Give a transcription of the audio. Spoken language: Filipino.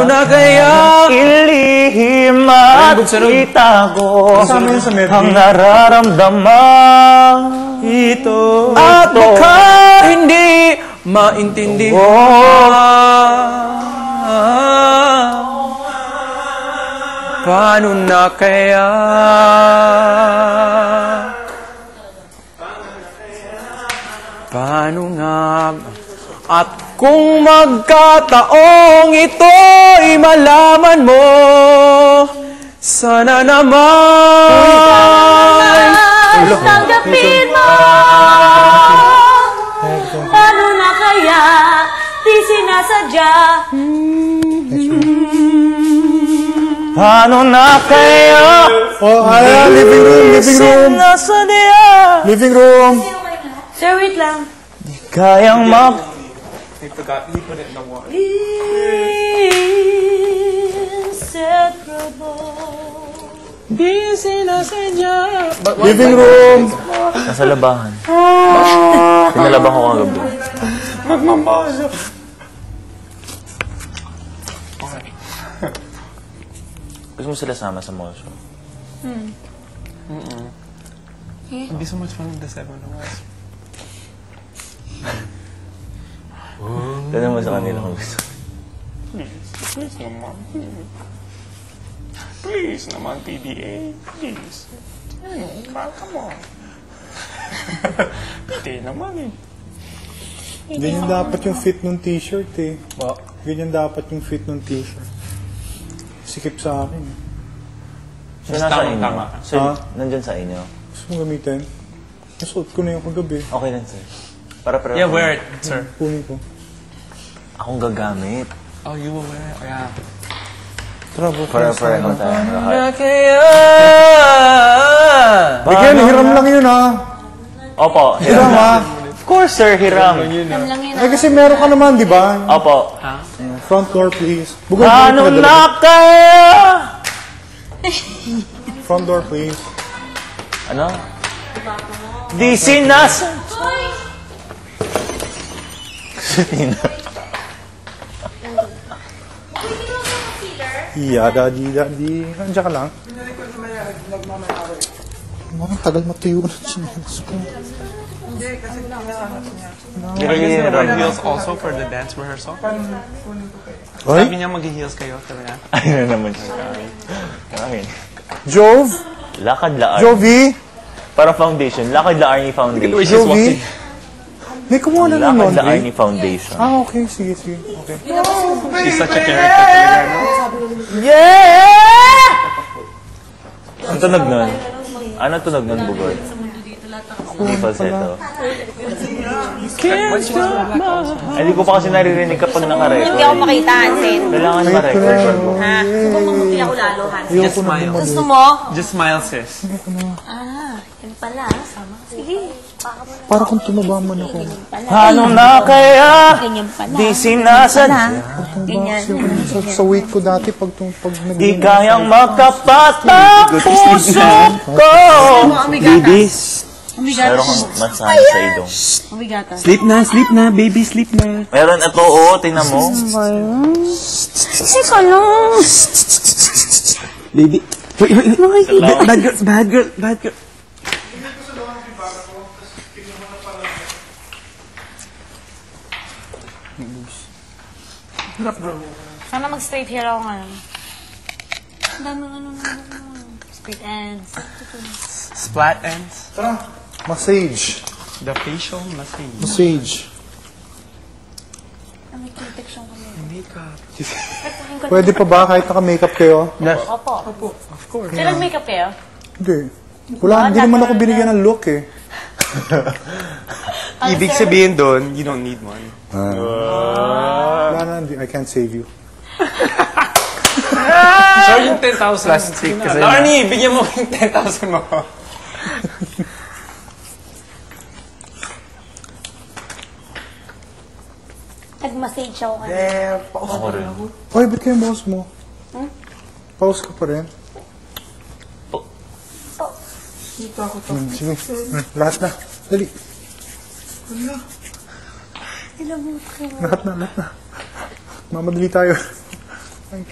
Na kaya ilihim at itago ang nararamdaman ito at baka hindi maintindihan. Paano na kaya? Paano nga? At kung magkataong ito'y malaman mo, sana naman tanggapin mo. Paano na kaya? Di sinasadya. paano na kaya Living room, living room. sinasadya Living room. Sir, wait lang. kayang I forgot, he put it in the water. Inseparable. Di sinasadya. Living room. nasa labahan. Pinalaban ko kagabi. Magmamasa. Gusto mo sila sama sa mall show? It'd be so much fun with the 7 hours. Tanong mo sa kanila kung gusto. Please naman. Please naman, PDA. Please. Come on. Hindi naman eh. Ganyan dapat yung fit ng t-shirt eh. Ganyan dapat yung fit ng t-shirt. Sikip sa akin. So, nasa inyo? Tama. So, Ha? nandyan sa inyo? Gusto mong gamitin? Nasuot ko na yung kagabi. Okay lang, sir. Para pero Yeah, wear it, sir. Kunin ko. akong gagamit. Oh, you will wear it? Yeah. Tara, bukas. Para tayo. Na kaya? Bigyan, hiram lang yun ha. Opo, Hiram ha. Of course, sir, hiram. Alam lang yun. Eh kasi meron ka naman, di ba? Opo. Front door, please. Bugod Paano na kaya? Front door, please. Ano? Di sinas... Yeah, daddy. Nandiyan ka lang. Ang tagal matuyo na chinelas ko. Wear heels also for the dance rehearsal? Sabi Ay, niya mag-heels kayo. Sabi niya. Ayun na naman siya. Amin. Jove? Lakad laar. Jovi? Para foundation. Lakad laar ni foundation. Jovi? May kumuha na ng Lakad laar laundry? ni foundation. Ah, okay. Sige. Okay. She's such a character talaga, no? Yeah! Ang tunog nun? Ano tunog nun, Bugod? Hindi falsetto. Ay, hindi ko pa kasi naririnig kapag Hindi naka-record. ako makita, Hansen. Kailangan ma-record. Ha? Mamuti ako lalo, Hansen. Just smile. Gusto mo? Just smile, sis. Yan pala. Sige. Para kung tumaba man ako. Paano na kaya? Ganyan pala. Di sinasadya. Ganyan. Sa weight ko dati pag Di kayang makapatang puso ko. Babies. Meron kang masahe sa idong. Umigata. Sleep na, baby, sleep na. Meron ito, oo, tingnan mo. Teka lang. Baby. Wait. Bad girl. Sana mag-straight hair ako ngayon. Ang daming ano. Straight ends. Splat ends. Massage. The facial massage. Massage. May protection kami. Makeup. Pwede pa ba kahit naka-makeup kayo? Opo. Of course. Sir, nag-makeup kayo? Hindi. Hindi naman ako binigyan ng look eh. Ibig sabihin doon, you don't need one. Wala na, I can't save you. So yung 10,000. Plastic kasi. Larnie, bigyan mo yung 10,000 mo. Nag-massage ako kanina. Ako rin. Oy, ba't kayo boss mo? Pause ka pa rin? Sige. Lahat na. Dali. Ilang mo kayo. Lahat na. Mamadali tayo. Ang